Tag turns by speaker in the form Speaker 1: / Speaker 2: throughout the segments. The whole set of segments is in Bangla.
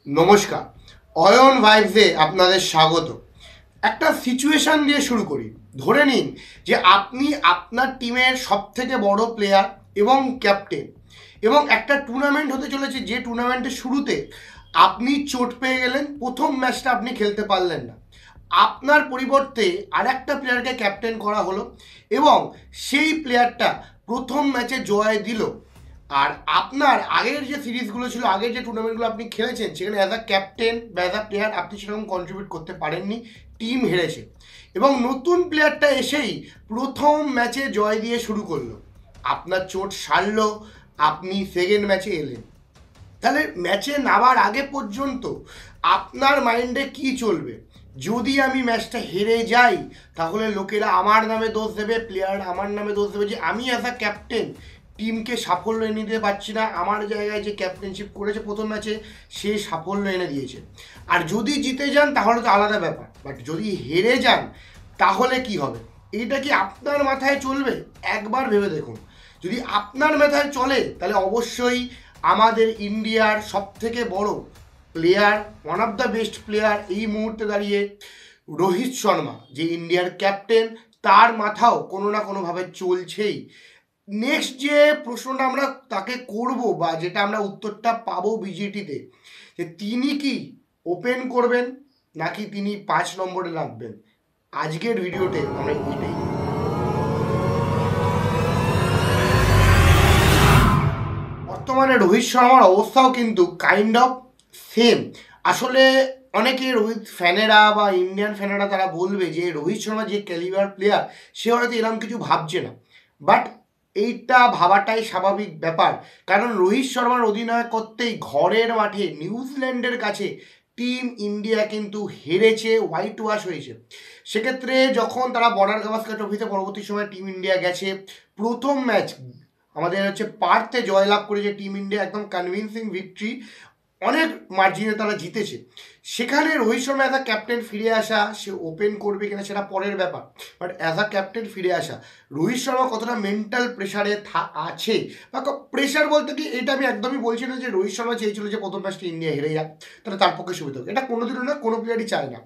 Speaker 1: নমস্কার, অয়ন ভাইবসে আপনাদের স্বাগত। একটা সিচুয়েশান দিয়ে শুরু করি। ধরে নিন যে আপনি আপনার টিমের সবথেকে বড় প্লেয়ার এবং ক্যাপ্টেন, এবং একটা টুর্নামেন্ট হতে চলেছে, যে টুর্নামেন্টের শুরুতে আপনি চোট পেয়ে গেলেন, প্রথম ম্যাচটা আপনি খেলতে পারলেন না। আপনার পরিবর্তে আর একটা প্লেয়ারকে ক্যাপ্টেন করা হলো এবং সেই প্লেয়ারটা প্রথম ম্যাচে জয় দিল। আর আপনার আগের যে সিরিজগুলো ছিল, আগের যে টুর্নামেন্টগুলো আপনি খেলেছেন, সেখানে অ্যাজ আ ক্যাপ্টেন বা অ্যাজ আ প্লেয়ার আপনি সেরকম কন্ট্রিবিউট করতে পারেননি, টিম হেরেছে। এবং নতুন প্লেয়ারটা এসেই প্রথম ম্যাচে জয় দিয়ে শুরু করলো, আপনার চোট সারলো, আপনি সেকেন্ড ম্যাচে এলেন। তাহলে ম্যাচে নামার আগে পর্যন্ত আপনার মাইন্ডে কি চলবে? যদি আমি ম্যাচটা হেরে যাই, তাহলে লোকেরা আমার নামে দোষ দেবে, প্লেয়ার আমার নামে দোষ দেবে যে আমি অ্যাজ আ ক্যাপ্টেন টিমকে সাফল্য এনে দিতে পারছি না, আমার জায়গায় যে ক্যাপ্টেনশিপ করেছে প্রথম ম্যাচে সে সাফল্য এনে দিয়েছে। আর যদি জিতে যান তাহলে তো আলাদা ব্যাপার, বাট যদি হেরে যান তাহলে কি হবে? এইটা কি আপনার মাথায় চলবে? একবার ভেবে দেখুন। যদি আপনার মাথায় চলে তাহলে অবশ্যই আমাদের ইন্ডিয়ার সবথেকে বড় player, one of the best player এই মুহূর্তে দাঁড়িয়ে রোহিত শর্মা, যে ইন্ডিয়ার ক্যাপ্টেন, তার মাথাও কোনো না কোনোভাবে চলছেই। নেক্সট যে প্রশ্নটা আমরা তাকে করব, বা যেটা আমরা উত্তরটা পাবো বিজেটিতে, যে তিনি কি ওপেন করবেন নাকি তিনি 5 নম্বরে রাখবেন। আজকের ভিডিওতে আমরা এটাই। বর্তমানে রোহিত শর্মার অবস্থাও কিন্তু কাইন্ড অফ সেম। আসলে অনেকে রোহিত ফ্যানেরা বা ইন্ডিয়ান ফ্যানেরা তারা বলবে যে রোহিত শর্মা যে ক্যালিবার প্লেয়ার, সে হয়তো এরকম কিছু ভাবছে না। বাট এইটা ভাবাটাই স্বাভাবিক ব্যাপার, কারণ রোহিত শর্মার অধিনায়কত্বেই ঘরের মাঠে নিউজিল্যান্ডের কাছে টিম ইন্ডিয়া কিন্তু হেরেছে, হোয়াইট ওয়াশ হয়েছে। সেক্ষেত্রে যখন তারা বর্ডার গাভাস্কার ট্রফিতে পরবর্তী সময় টিম ইন্ডিয়া গেছে, প্রথম ম্যাচ আমাদের হচ্ছে পার্থে জয়লাভ করেছে টিম ইন্ডিয়া, একদম কনভিনসিং ভিক্টরি, অনেক মার্জিনে তারা জিতেছে। সেখানে Rohit Sharma as a captain ফিরে আসা, সে ওপেন করবে কিনা সেটা পরের ব্যাপার, বাট অ্যাজ আ ক্যাপ্টেন ফিরে আসা, রোহিত শর্মা কতটা মেন্টাল প্রেশারে আছে, বা প্রেশার বলতে কি, এটা আমি একদমই বলছি না যে রোহিত শর্মা চেয়েছিল যে প্রথম ম্যাচটা ইন্ডিয়া হেরে যাক, তাহলে তার পক্ষে সুবিধা হোক, এটা কোনোদিনও না, কোনো প্লেয়ারই চায় না।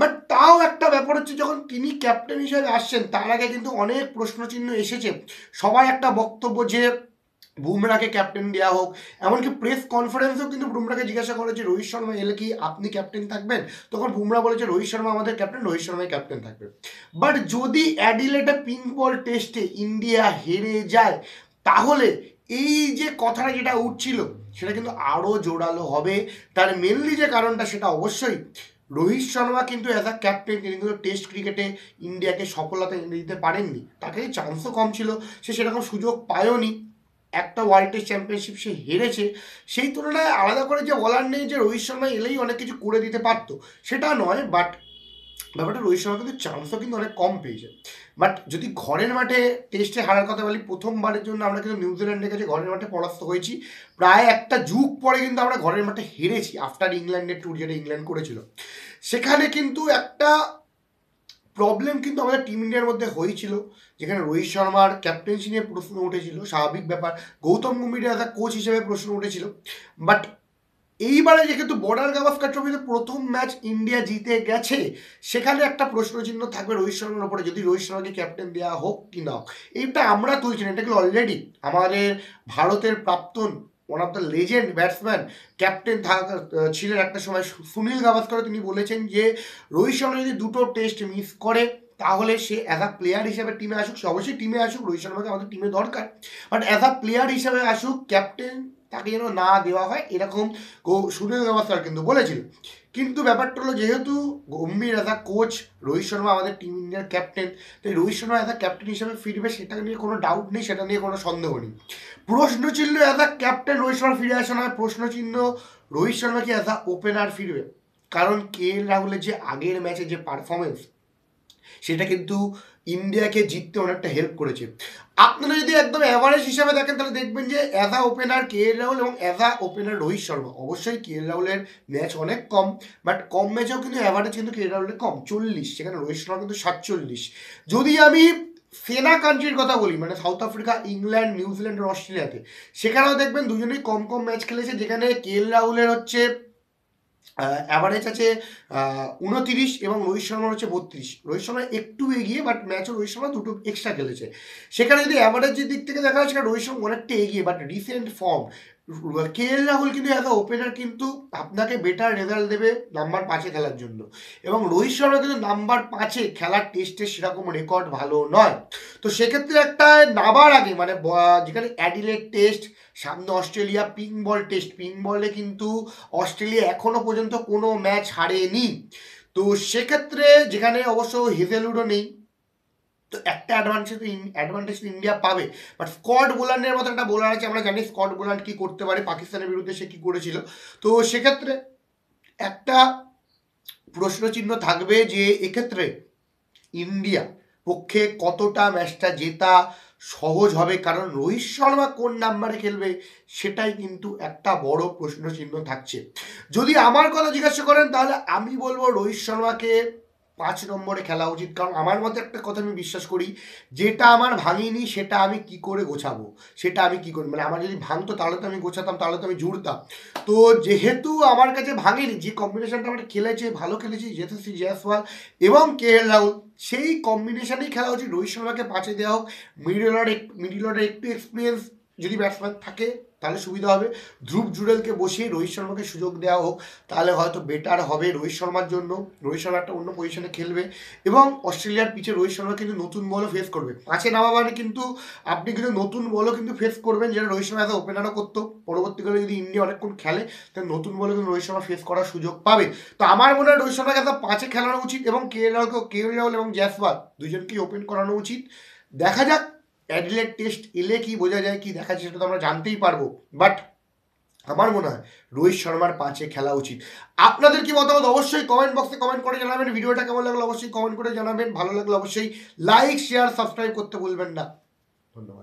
Speaker 1: বাট তাও একটা ব্যাপার হচ্ছে, যখন তিনি ক্যাপ্টেন হিসেবে আসছেন তার আগে কিন্তু অনেক প্রশ্নচিহ্ন এসেছে। সবাই একটা বক্তব্য যে বুমরাকে ক্যাপ্টেন দেওয়া হোক, এমনকি প্রেস কনফারেন্সেও কিন্তু বুমরাকে জিজ্ঞাসা করে যে রোহিত শর্মা এলে কি আপনি ক্যাপ্টেন থাকবেন, তখন বুমরা বলেছে রোহিত শর্মা আমাদের ক্যাপ্টেন, রোহিত শর্মাই ক্যাপ্টেন থাকবে। বাট যদি অ্যাডিলেডে পিঙ্ক বল টেস্টে ইন্ডিয়া হেরে যায়, তাহলে এই যে কথাটা যেটা উঠছিল সেটা কিন্তু আরও জোরালো হবে। তার মেনলি যে কারণটা সেটা অবশ্যই রোহিত শর্মা কিন্তু অ্যাজ আ ক্যাপ্টেন তিনি কিন্তু টেস্ট ক্রিকেটে ইন্ডিয়াকে সফলতা এনে দিতে পারেননি, তাকে চান্সও কম ছিল, সে সেরকম সুযোগ পায়ওনি। একটা ওয়ার্ল্ড টেস্ট চ্যাম্পিয়নশিপ সে হেরেছে, সেই তুলনায় আলাদা করে যে বলার নেই যে রোহিত শর্মা এলেই অনেক কিছু করে দিতে পারতো, সেটা নয়। বাট ব্যাপারটা রোহিত শর্মা কিন্তু চান্সও কিন্তু অনেক কম পেয়েছে। বাট যদি ঘরের মাঠে টেস্টে হারার কথা বলি, প্রথমবারের জন্য আমরা কিন্তু নিউজিল্যান্ডের কাছে ঘরের মাঠে পরাস্ত হয়েছি। প্রায় একটা যুগ পরে কিন্তু আমরা ঘরের মাঠে হেরেছি, আফটার ইংল্যান্ডের ট্যুর যেটা ইংল্যান্ড করেছিল। সেখানে কিন্তু একটা প্রবলেম কিন্তু আমাদের টিম ইন্ডিয়ার মধ্যে হয়েছিল, যেখানে রোহিত শর্মার ক্যাপ্টেন্সি নিয়ে প্রশ্ন উঠেছিল, স্বাভাবিক ব্যাপার। Gautam Gambhir as a coach হিসেবে প্রশ্ন উঠেছিল। বাট এইবারে যেহেতু বর্ডার গাভাস্কার ট্রফিতে প্রথম ম্যাচ ইন্ডিয়া জিতে গেছে, সেখানে একটা প্রশ্নচিহ্ন থাকবে রোহিত শর্মার উপরে, যদি রোহিত শর্মাকে ক্যাপ্টেন দেওয়া হোক কি না হোক। এইটা আমরা তুলছি না, এটা কিন্তু অলরেডি আমাদের ভারতের প্রাক্তন one of the legend batsman captain থাকা ছিলেন একটা সময় সুনীল গাভাস্কর, তিনি বলেছেন যে রোহিত শর্মা যদি দুটো টেস্ট মিস করে তাহলে সে অ্যাজ আ প্লেয়ার হিসেবে টিমে আসুক, সে অবশ্যই টিমে আসুক, রোহিত শর্মাকে আমাদের টিমে দরকার, বাট অ্যাজ আ প্লেয়ার হিসেবে আসুক, ক্যাপ্টেন তাকে যেন না দেওয়া হয়, এরকম সুনীল গাভাস্কর কিন্তু বলেছিল। কিন্তু ব্যাপারটা হলো, যেহেতু Gambhir as a coach, Rohit Sharma আমাদের টিম ইন্ডিয়ার ক্যাপ্টেন, তাই Rohit Sharma as a captain হিসেবে ফিরবে, সেটা নিয়ে কোনো ডাউট নেই, সেটা নিয়ে কোনো সন্দেহ নেই। প্রশ্নচিহ্ন as a captain Rohit Sharma ফিরে আসা নয়, প্রশ্নচিহ্ন রোহিত শর্মা কি অ্যাজ আ ওপেনার ফিরবে। কারণ কে এল রাহুলের যে আগের ম্যাচে যে পারফরমেন্স, সেটা কিন্তু ইন্ডিয়াকে জিততে অনেকটা হেল্প করেছে। আপনারা যদি একদম অ্যাভারেজ হিসাবে দেখেন, তাহলে দেখবেন যে অ্যাজ আ ওপেনার কে এল রাহুল এবং as a opener Rohit Sharma, অবশ্যই কে এল রাহুলের ম্যাচ অনেক কম, বাট কম ম্যাচেও কিন্তু অ্যাভারেজ কিন্তু কে এল রাহুলের কম 40, সেখানে রোহিত শর্মা কিন্তু 47। যদি আমি সেনা কান্ট্রির কথা বলি, মানে সাউথ আফ্রিকা, ইংল্যান্ড, নিউজিল্যান্ড আর অস্ট্রেলিয়াতে, সেখানেও দেখবেন দুজনেই কম কম ম্যাচ খেলেছে, যেখানে কে এল রাহুলের হচ্ছে অ্যাভারেজ আছে 29 এবং রোহিত শর্মার হচ্ছে 32। রোহিত শর্মা একটু এগিয়ে, বাট ম্যাচও রোহিত শর্মা দুটো এক্সট্রা খেলেছে। সেখানে যদি অ্যাভারেজের দিক থেকে দেখা হয় সেখানে রোহিত শর্মা অনেকটা এগিয়ে, but recent form KL Rahul কিন্তু অ্যাজ আ ওপেনার কিন্তু আপনাকে বেটার রেজাল্ট দেবে নাম্বার 5-এ খেলার জন্য, এবং রোহিত শর্মা কিন্তু নাম্বার 5-এ খেলার টেস্টে সেরকম রেকর্ড ভালো নয়। তো সেক্ষেত্রে একটা নামার আগে মানে যেখানে অ্যাডিলেড টেস্ট, সামনে অস্ট্রেলিয়া, পিঙ্ক বল টেস্ট, পিঙ্ক বলে কিন্তু অস্ট্রেলিয়া এখনো পর্যন্ত কোনো ম্যাচ হারেনি। তো সেক্ষেত্রে যেখানে অবশ্য হেজেলউডও নেই, তো একটা অ্যাডভান্টেজ ইন্ডিয়া পাবে। বাট স্কট বোলান্ডের মতো একটা বোলার আছে, আমরা জানি স্কট বোলান্ড কি করতে পারে, পাকিস্তানের বিরুদ্ধে সে কি করেছিল। তো সেক্ষেত্রে একটা প্রশ্নচিহ্ন থাকবে যে এক্ষেত্রে ইন্ডিয়া পক্ষে কতটা ম্যাচটা জেতা সহজ হবে, কারণ রোহিত শর্মা কোন নাম্বারে খেলবে সেটাই কিন্তু একটা বড় প্রশ্নচিহ্ন থাকছে। যদি আমার কথা জিজ্ঞাসা করেন তাহলে আমি বলবো রোহিত শর্মাকে 5 নম্বরে খেলা উচিত, কারণ আমার মতে একটা কথা আমি বিশ্বাস করি, যেটা আমার ভাঙিনি সেটা আমি কি করে গোছাবো, সেটা আমি কি করি, মানে আমার যদি ভাঙতো তাহলে তো আমি গোছাতাম, তাহলে তো আমি জুড়তাম। তো যেহেতু আমার কাছে ভাঙেনি, যে কম্বিনেশনটা আমার খেলেছে, ভালো খেলেছি, যশস্বী জয়সওয়াল এবং KL রাহুল, সেই কম্বিনেশনেই খেলা উচিত। রোহিত শর্মাকে 5-এ দেওয়া হোক, মিডল অর্ডার একটু এক্সপিরিয়েন্স যদি ব্যাটসম্যান থাকে তাহলে সুবিধা হবে। ধ্রুব জুড়েলকে বসিয়ে রোহিত শর্মাকে সুযোগ দেওয়া হোক, তাহলে হয়তো বেটার হবে রোহিত শর্মার জন্য। রোহিত শর্মা একটা অন্য পজিশনে খেলবে, এবং অস্ট্রেলিয়ার পিচে রোহিত শর্মা কিন্তু নতুন বলও ফেস করবে। 5-এ নামা মানে কিন্তু আপনি কিন্তু নতুন বলও কিন্তু ফেস করবেন, যেটা রোহিত শর্মা এত ওপেনারও করতো। পরবর্তীকালে যদি ইন্ডিয়া অনেকক্ষণ খেলে তাহলে নতুন বলে কিন্তু রোহিত শর্মা ফেস করার সুযোগ পাবে। তো আমার মনে হয় রোহিত শর্মাকে একটা 5-এ খেলানো উচিত, এবং KL রাহুল এবং জয়সওয়াল দুজনকেই ওপেন করানো উচিত। দেখা যাক অ্যাডিলেড টেস্ট এলে কি বোঝা যায়, কি দেখা যায় সেটা তো আমরা জানতেই পারবো। বাট আমার মনে হয় রোহিত শর্মার 5-এ খেলা উচিত। আপনাদের কি মতামত অবশ্যই কমেন্ট বক্সে কমেন্ট করে জানাবেন। ভিডিওটা কেমন লাগলো অবশ্যই কমেন্ট করে জানাবেন। ভালো লাগলে অবশ্যই লাইক, শেয়ার, সাবস্ক্রাইব করতে ভুলবেন না। ধন্যবাদ।